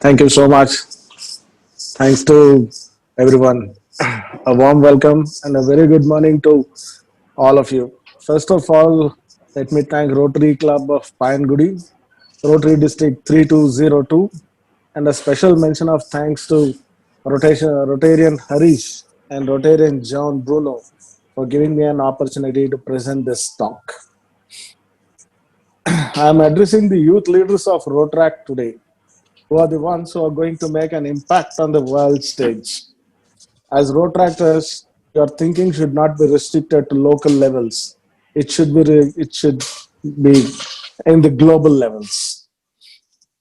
Thank you so much. Thanks to everyone. A warm welcome and a very good morning to all of you. First of all, let me thank Rotary Club of Pine Rotary District 3202, and a special mention of thanks to Rotarian Harish and Rotarian John Bruno for giving me an opportunity to present this talk. I am addressing the youth leaders of Rotaract today, who are the ones who are going to make an impact on the world stage. As road tractors, your thinking should not be restricted to local levels. It should be in the global levels.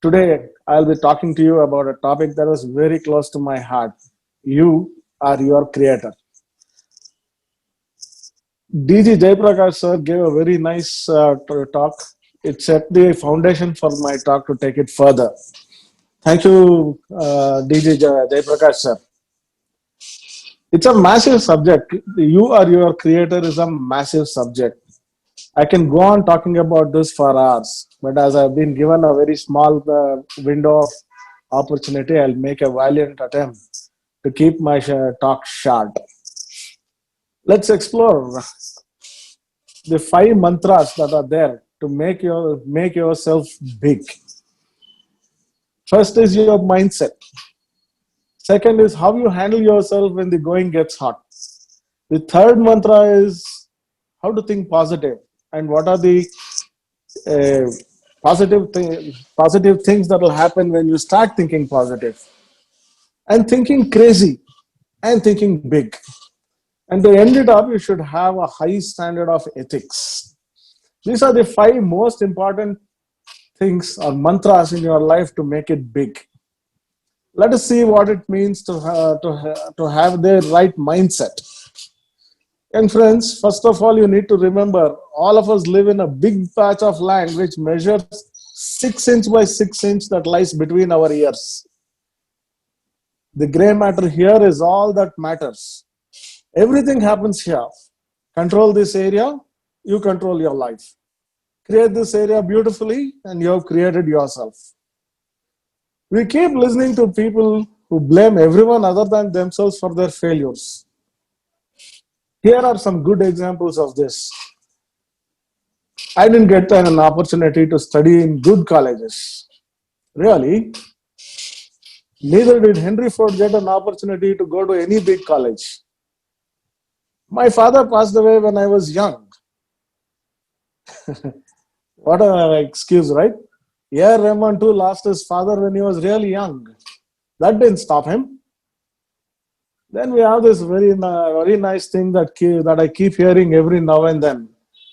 Today, I'll be talking to you about a topic that is very close to my heart. You are your creator. DG Jaiprakash sir gave a very nice talk. It set the foundation for my talk to take it further. Thank you, DG Jaiprakash sir. It's a massive subject. You are your creator is a massive subject. I can go on talking about this for hours, but as I've been given a very small window of opportunity, I'll make a valiant attempt to keep my talk short. Let's explore the five mantras that are there to make yourself big. First is your mindset. Second is how you handle yourself when the going gets hot. The third mantra is how to think positive and what are the uh, positive things that will happen when you start thinking positive and thinking crazy and thinking big. And to end it up, you should have a high standard of ethics. These are the five most important things or mantras in your life to make it big. Let us see what it means to have the right mindset. And friends, first of all, you need to remember all of us live in a big patch of land which measures 6 inch by 6 inch that lies between our ears. The gray matter here is all that matters. Everything happens here. Control this area, you control your life. Create this area beautifully, and you have created yourself. We keep listening to people who blame everyone other than themselves for their failures. Here are some good examples of this. I didn't get an opportunity to study in good colleges. Really, neither did Henry Ford get an opportunity to go to any big college. My father passed away when I was young. What an excuse, right? Yeah, Rahman too lost his father when he was really young. That didn't stop him. Then we have this very nice thing that I keep hearing every now and then.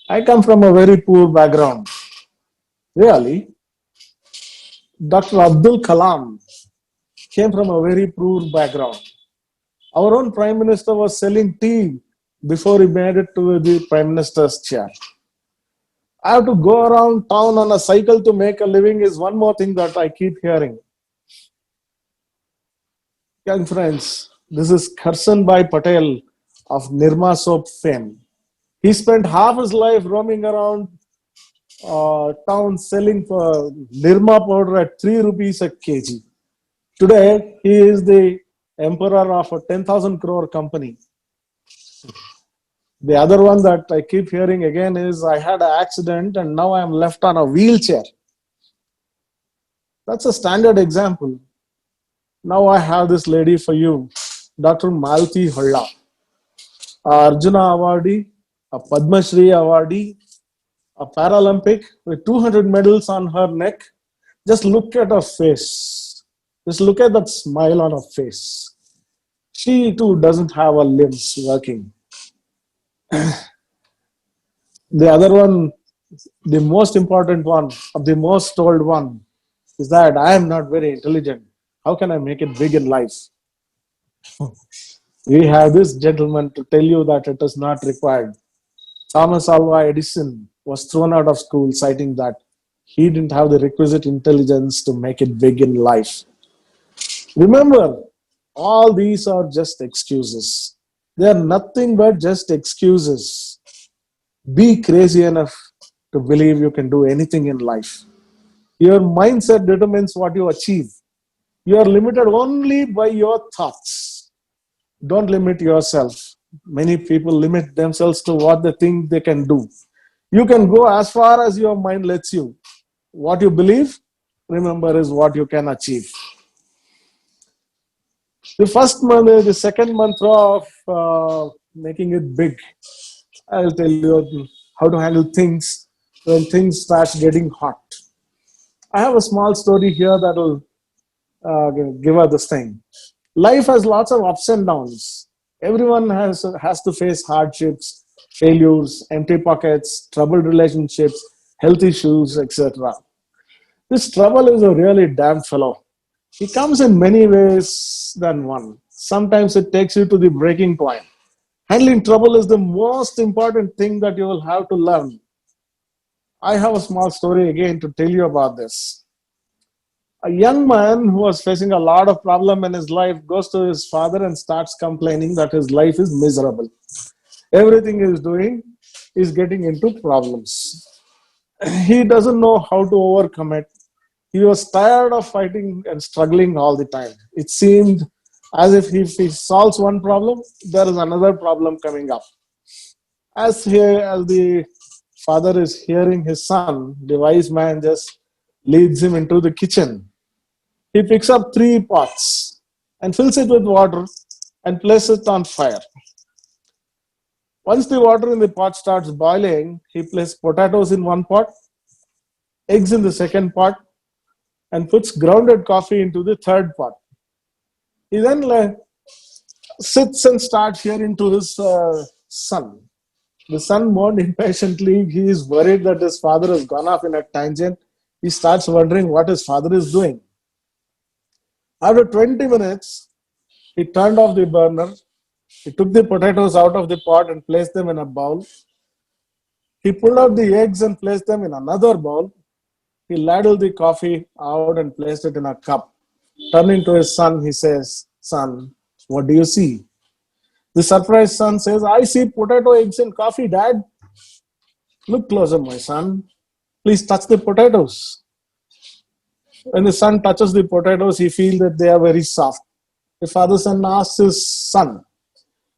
I come from a very poor background. Really, Dr. Abdul Kalam came from a very poor background. Our own prime minister was selling tea before he made it to the prime minister's chair. I have to go around town on a cycle to make a living is one more thing that I keep hearing. Young friends, this is Karsanbhai Patel of Nirma soap fame. He spent half his life roaming around town selling for Nirma powder at 3 rupees a kg. Today, he is the emperor of a 10,000 crore company. The other one that I keep hearing again is I had an accident and now I am left on a wheelchair. That's a standard example. Now I have this lady for you, Dr. Malti Holla, a Arjuna awardee, a Padma Shri awardee, a Paralympic with 200 medals on her neck. Just look at her face. Just look at that smile on her face. She too doesn't have her limbs working. The other one, the most important one, or the most told one, is that I am not very intelligent. How can I make it big in life? We have this gentleman to tell you that it is not required. Thomas Alva Edison was thrown out of school, citing that he didn't have the requisite intelligence to make it big in life. Remember, all these are just excuses. They are nothing but just excuses. Be crazy enough to believe you can do anything in life. Your mindset determines what you achieve. You are limited only by your thoughts. Don't limit yourself. Many people limit themselves to what they think they can do. You can go as far as your mind lets you. What you believe, remember, is what you can achieve. The first mantra, the second mantra of making it big, I'll tell you how to handle things when things start getting hot. I have a small story here that will give us this thing. Life has lots of ups and downs. Everyone has to face hardships, failures, empty pockets, troubled relationships, health issues, etc. This trouble is a really damn fellow. He comes in many ways than one. Sometimes it takes you to the breaking point. Handling trouble is the most important thing that you will have to learn. I have a small story again to tell you about this. A young man who was facing a lot of problem in his life goes to his father and starts complaining that his life is miserable. Everything he is doing is getting into problems. He doesn't know how to overcome it. He was tired of fighting and struggling all the time. It seemed as if he solves one problem, there is another problem coming up. As the father is hearing his son, the wise man just leads him into the kitchen. He picks up 3 pots and fills it with water and places it on fire. Once the water in the pot starts boiling, he places potatoes in one pot, eggs in the second pot, and puts grounded coffee into the third pot. He then sits and starts hearing to his son. The son mourned impatiently. He is worried that his father has gone off in a tangent. He starts wondering what his father is doing. After 20 minutes, he turned off the burner. He took the potatoes out of the pot and placed them in a bowl. He pulled out the eggs and placed them in another bowl. He ladled the coffee out and placed it in a cup. Turning to his son, he says, "Son, what do you see?" The surprised son says, "I see potato, eggs, and coffee, Dad." "Look closer, my son. Please touch the potatoes." When the son touches the potatoes, he feels that they are very soft. The father son asks his son,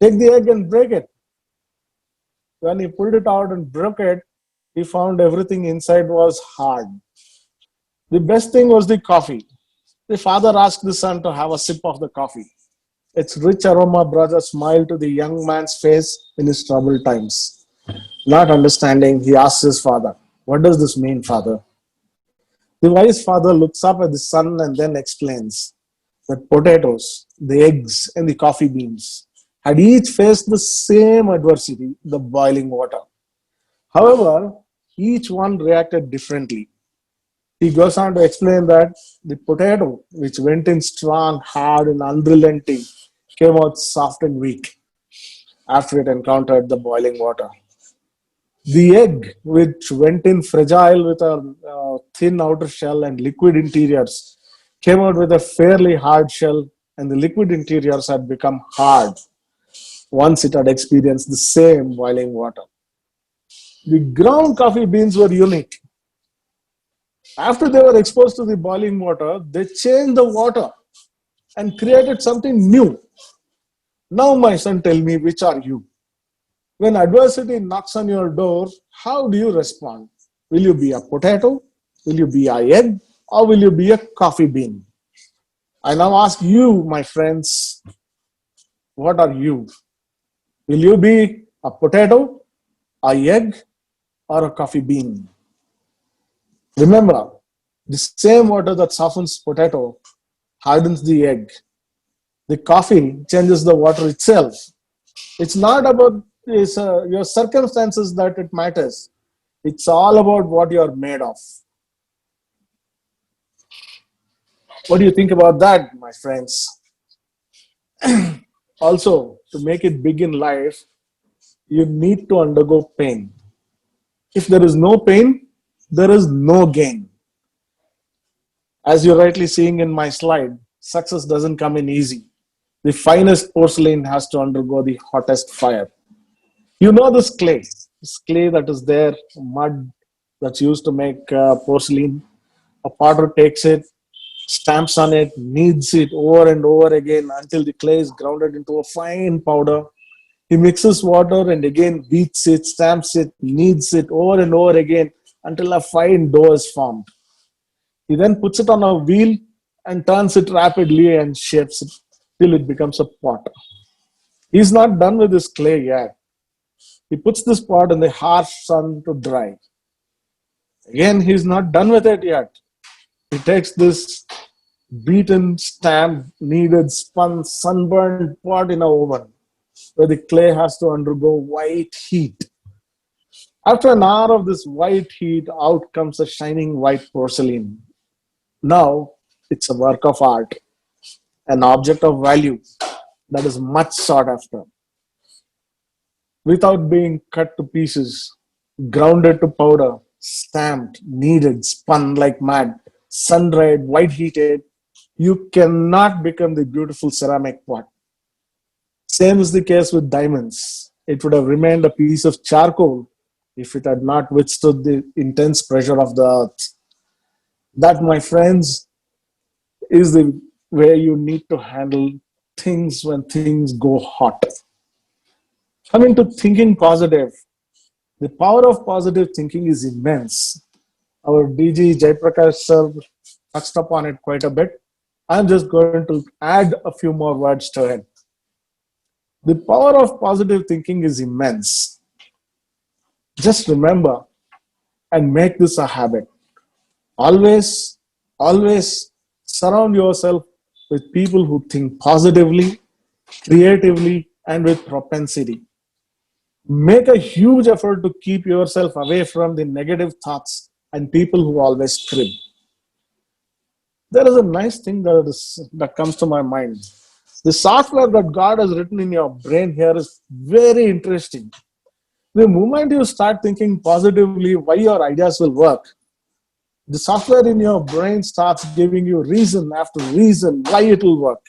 "Take the egg and break it." When he pulled it out and broke it, he found everything inside was hard. The best thing was the coffee. The father asked the son to have a sip of the coffee. Its rich aroma brought a smile to the young man's face in his troubled times. Not understanding, he asked his father, "What does this mean, father?" The wise father looks up at the son and then explains that potatoes, the eggs, and the coffee beans had each faced the same adversity, the boiling water. However, each one reacted differently. He goes on to explain that the potato, which went in strong, hard, and unrelenting, came out soft and weak after it encountered the boiling water. The egg, which went in fragile with a thin outer shell and liquid interiors, came out with a fairly hard shell, and the liquid interiors had become hard once it had experienced the same boiling water. The ground coffee beans were unique. After they were exposed to the boiling water, they changed the water and created something new. Now, my son, tell me, which are you? When adversity knocks on your door, how do you respond? Will you be a potato? Will you be an egg? Or will you be a coffee bean? I now ask you, my friends, what are you? Will you be a potato, an egg, or a coffee bean? Remember, the same water that softens potato hardens the egg. The coffee changes the water itself. It's not about your circumstances that it matters. It's all about what you're made of. What do you think about that, my friends? Also, to make it big in life, you need to undergo pain. If there is no pain, there is no gain. As you're rightly seeing in my slide, success doesn't come in easy. The finest porcelain has to undergo the hottest fire. You know this clay that is there, mud that's used to make porcelain. A potter takes it, stamps on it, kneads it over and over again until the clay is grounded into a fine powder. He mixes water and again beats it, stamps it, kneads it over and over again until a fine dough is formed. He then puts it on a wheel and turns it rapidly and shapes it till it becomes a pot. He's not done with his clay yet. He puts this pot in the harsh sun to dry. Again, he's not done with it yet. He takes this beaten, stamped, kneaded, spun, sunburned pot in a oven where the clay has to undergo white heat. After an hour of this white heat, out comes a shining white porcelain. Now it's a work of art, an object of value that is much sought after. Without being cut to pieces, grounded to powder, stamped, kneaded, spun like mad, sun dried, white heated, you cannot become the beautiful ceramic pot. Same is the case with diamonds. It would have remained a piece of charcoal if it had not withstood the intense pressure of the earth. That, my friends, is the way you need to handle things when things go hot. Coming to thinking positive, the power of positive thinking is immense. Our DG Jaiprakash sir touched upon it quite a bit. I'm just going to add a few more words to it. The power of positive thinking is immense. Just remember and make this a habit. Always, always surround yourself with people who think positively, creatively, and with propensity. Make a huge effort to keep yourself away from the negative thoughts and people who always crib. There is a nice thing that comes to my mind. The software that God has written in your brain here is very interesting. The moment you start thinking positively why your ideas will work, the software in your brain starts giving you reason after reason why it will work.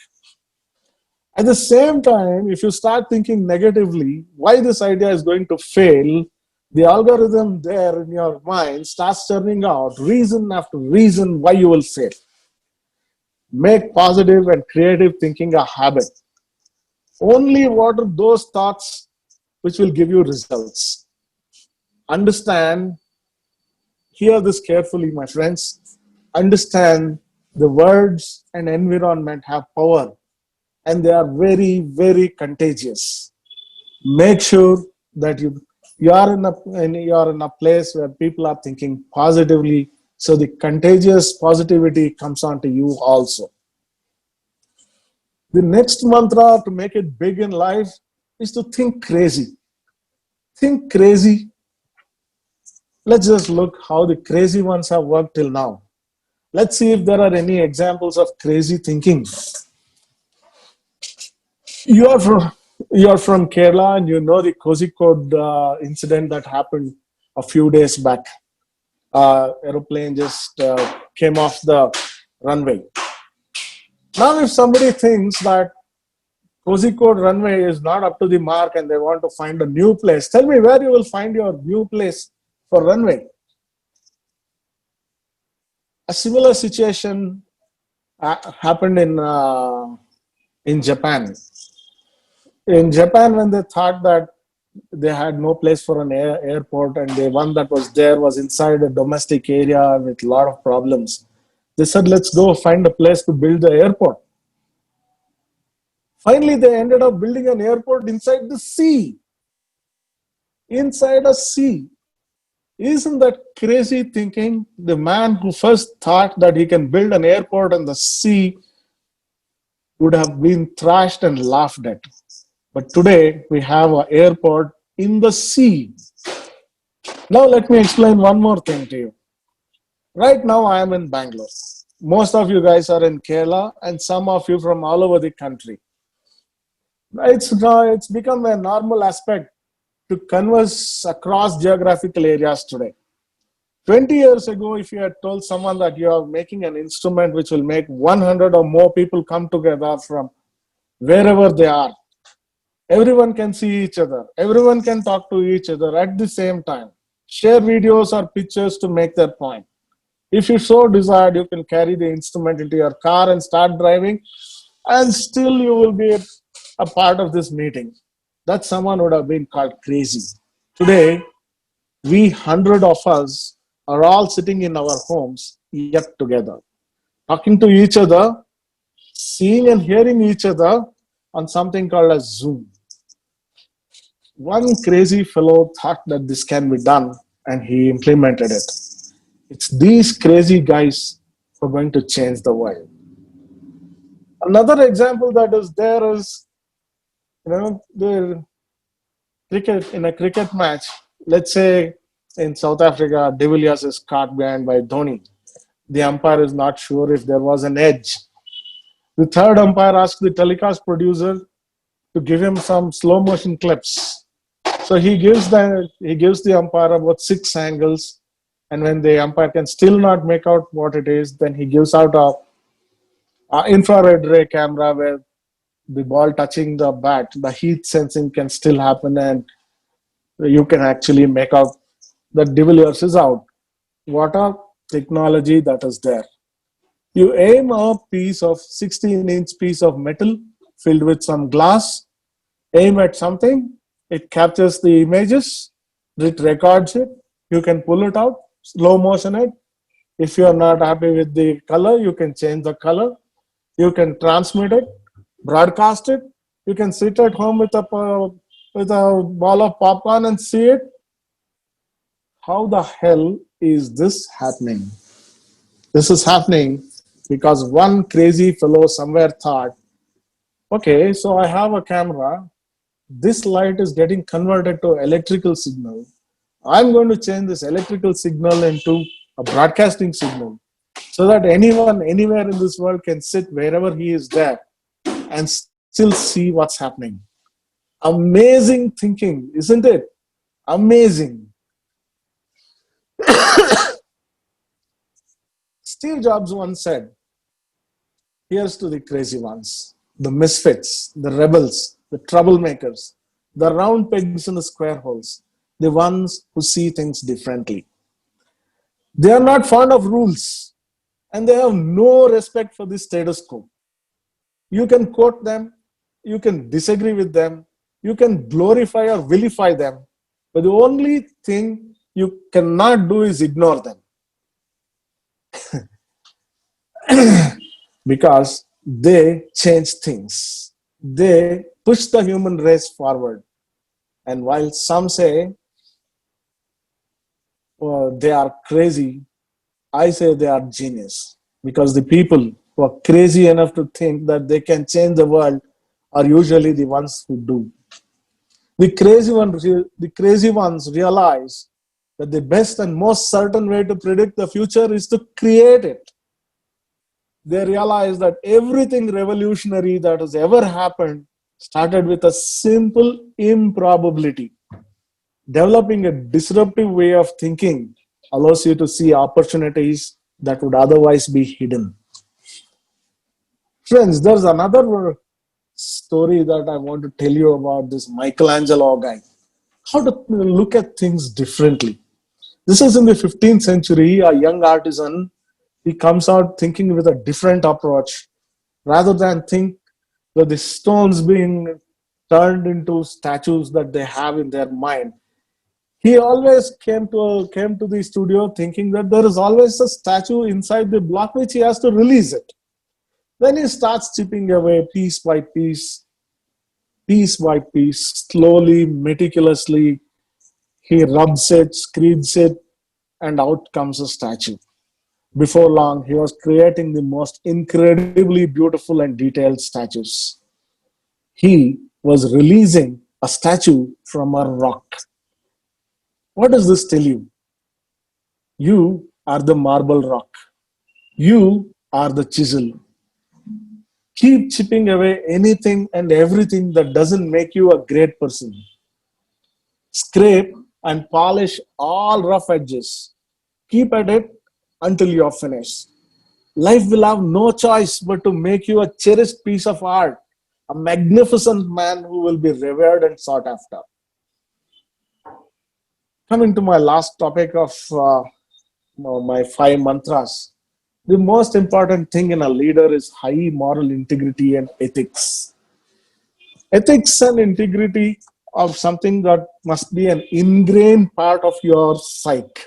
At the same time, if you start thinking negatively why this idea is going to fail, the algorithm there in your mind starts churning out reason after reason why you will fail. Make positive and creative thinking a habit. Only water those thoughts which will give you results. Understand, hear this carefully, my friends. Understand the words and environment have power and they are very, very contagious. Make sure that you are in a place where people are thinking positively, so the contagious positivity comes onto you also. The next mantra to make it big in life is to think crazy. Think crazy. Let's just look how the crazy ones have worked till now. Let's see if there are any examples of crazy thinking. You're from Kerala and you know the Kozhikode incident that happened a few days back. Aeroplane just came off the runway. Now, if somebody thinks that Kozhikode runway is not up to the mark and they want to find a new place, tell me where you will find your new place for runway. A similar situation happened in Japan. In Japan, when they thought that they had no place for an airport and the one that was there was inside a domestic area with a lot of problems, they said, let's go find a place to build the airport. Finally, they ended up building an airport inside the sea. Inside a sea. Isn't that crazy thinking? The man who first thought that he can build an airport in the sea would have been thrashed and laughed at. But today, we have an airport in the sea. Now, let me explain one more thing to you. Right now, I am in Bangalore. Most of you guys are in Kerala and some of you from all over the country. It's become a normal aspect to converse across geographical areas today. 20 years ago, if you had told someone that you are making an instrument which will make 100 or more people come together from wherever they are, everyone can see each other, everyone can talk to each other at the same time, share videos or pictures to make their point. If you so desired, you can carry the instrument into your car and start driving, and still you will be a part of this meeting. That someone would have been called crazy. Today, we hundred of us are all sitting in our homes yet together, talking to each other, seeing and hearing each other on something called as Zoom. One crazy fellow thought that this can be done and he implemented it. It's these crazy guys who are going to change the world. Another example that is there is, the cricket in a cricket match. Let's say in South Africa, De Villiers is caught behind by Dhoni. The umpire is not sure if there was an edge. The third umpire asked the telecast producer to give him some slow motion clips. So he gives the umpire about six angles, and when the umpire can still not make out what it is, then he gives out a infrared ray camera where the ball touching the bat, the heat sensing can still happen, and you can actually make out that De Villiers is out. What a technology that is there. You aim a piece of 16-inch piece of metal filled with some glass, aim at something, it captures the images, it records it, you can pull it out, slow motion it. If you are not happy with the color, you can change the color, you can transmit it, broadcast it, you can sit at home with a ball of popcorn and see it. How the hell is this happening? This is happening because one crazy fellow somewhere thought, okay, so I have a camera, this light is getting converted to electrical signal. I'm going to change this electrical signal into a broadcasting signal so that anyone anywhere in this world can sit wherever he is there and still see what's happening. Amazing thinking, isn't it? Amazing. Steve Jobs once said, here's to the crazy ones, the misfits, the rebels, the troublemakers, the round pegs in the square holes, the ones who see things differently. They are not fond of rules and they have no respect for the status quo. You can quote them, you can disagree with them, you can glorify or vilify them, but the only thing you cannot do is ignore them because they change things. They push the human race forward. And while some say they are crazy, I say they are genius because the people who are crazy enough to think that they can change the world are usually the ones who do. The crazy ones realize that the best and most certain way to predict the future is to create it. They realize that everything revolutionary that has ever happened started with a simple improbability. Developing a disruptive way of thinking allows you to see opportunities that would otherwise be hidden. Friends, there's another story that I want to tell you about this Michelangelo guy. How to look at things differently. This is in the 15th century, a young artisan. He comes out thinking with a different approach rather than think that the stones being turned into statues that they have in their mind. He always came to the studio thinking that there is always a statue inside the block which he has to release it. Then he starts chipping away piece by piece, slowly, meticulously. He rubs it, screeds it, and out comes a statue. Before long, he was creating the most incredibly beautiful and detailed statues. He was releasing a statue from a rock. What does this tell you? You are the marble rock. You are the chisel. Keep chipping away anything and everything that doesn't make you a great person. Scrape and polish all rough edges. Keep at it until you're finished. Life will have no choice but to make you a cherished piece of art, a magnificent man who will be revered and sought after. Coming to my last topic of my five mantras. The most important thing in a leader is high moral integrity and ethics. Ethics and integrity are something that must be an ingrained part of your psyche.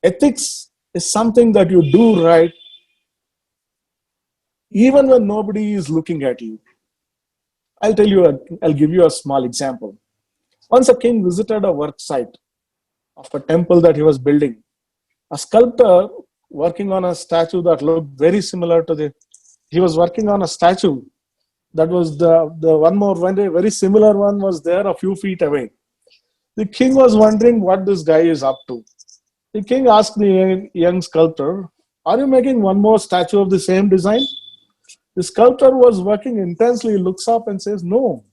Ethics is something that you do right even when nobody is looking at you. I'll give you a small example. Once a king visited a work site of a temple that he was building. A sculptor working on a statue that looked very similar to the, he was working on a statue that was the one more, very similar one was there a few feet away. The king was wondering what this guy is up to. The king asked the young sculptor, "Are you making one more statue of the same design?" The sculptor was working intensely, looks up and says, "No,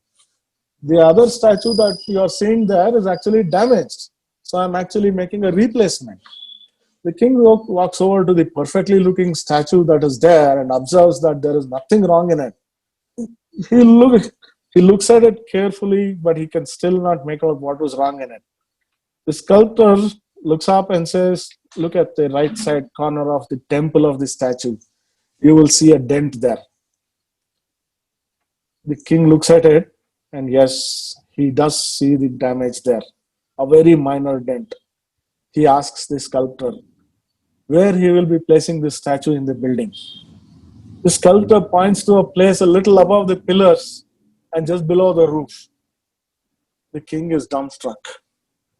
the other statue that you are seeing there is actually damaged. So I'm actually making a replacement." The king walks over to the perfectly looking statue that is there and observes that there is nothing wrong in it. He, look, he looks at it carefully, but he can still not make out what was wrong in it. The sculptor looks up and says, "Look at the right side corner of the temple of the statue. You will see a dent there." The king looks at it, and yes, he does see the damage there, a very minor dent. He asks the sculptor where he will be placing this statue in the building. The sculptor points to a place a little above the pillars and just below the roof. The king is dumbstruck.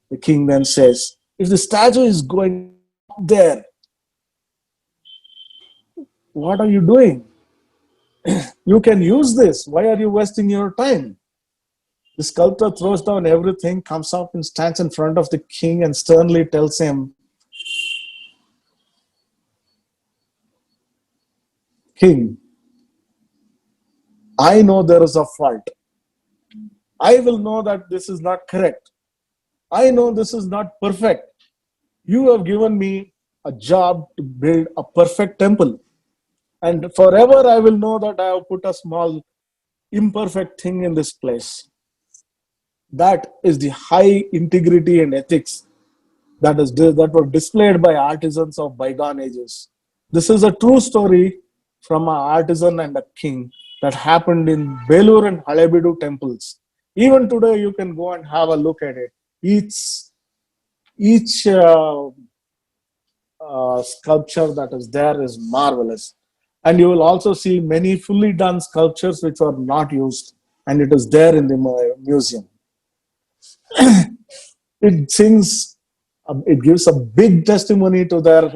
The king then says, "If the statue is going up there, what are you doing? You can use this. Why are you wasting your time?" The sculptor throws down everything, comes up and stands in front of the king and sternly tells him, "King, I know there is a fault. I will know that this is not correct. I know this is not perfect. You have given me a job to build a perfect temple. And forever I will know that I have put a small imperfect thing in this place." That is the high integrity and ethics that were displayed by artisans of bygone ages. This is a true story from an artisan and a king that happened in Belur and Halebidu temples. Even today, you can go and have a look at it. Each sculpture that is there is marvelous. And you will also see many fully done sculptures which are not used, and it is there in the museum. It sings, it gives a big testimony to their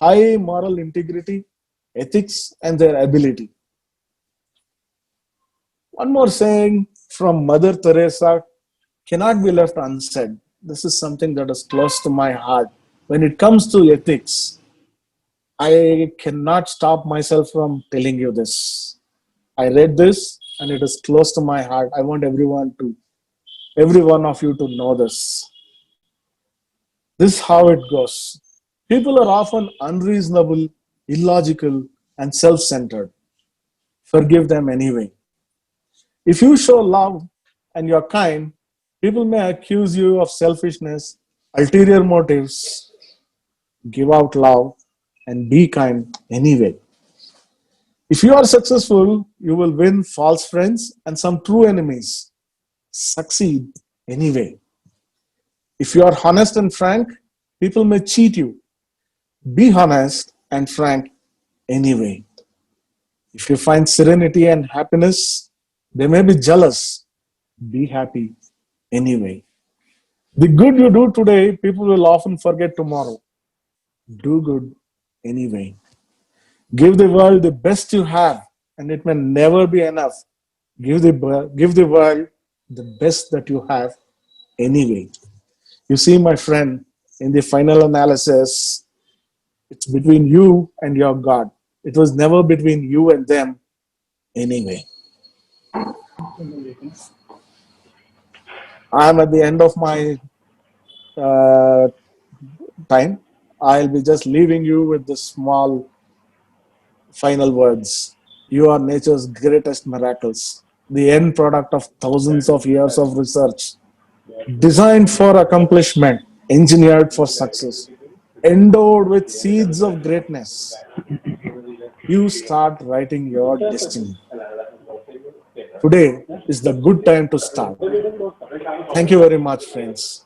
high moral integrity, ethics, and their ability. One more saying from Mother Teresa cannot be left unsaid. This is something that is close to my heart. When it comes to ethics, I cannot stop myself from telling you this. I read this and it is close to my heart. I want every one of you to know this. This is how it goes. People are often unreasonable, illogical, and self centered. Forgive them anyway. If you show love and you're kind, people may accuse you of selfishness, ulterior motives. Give out love and be kind anyway. If you are successful, you will win false friends and some true enemies. Succeed anyway. If you are honest and frank, people may cheat you. Be honest and frank anyway. If you find serenity and happiness, they may be jealous. Be happy anyway. The good you do today, people will often forget tomorrow. Do good anyway. Give the world the best you have, and it may never be enough. Give the world the best that you have anyway. You see, my friend, in the final analysis, it's between you and your God. It was never between you and them anyway. I'm at the end of my uh, time. I'll be just leaving you with the small final words. You are nature's greatest miracles, the end product of thousands of years of research, designed for accomplishment, engineered for success. endowed with seeds of greatness, you start writing your destiny. Today is the good time to start. Thank you very much, friends.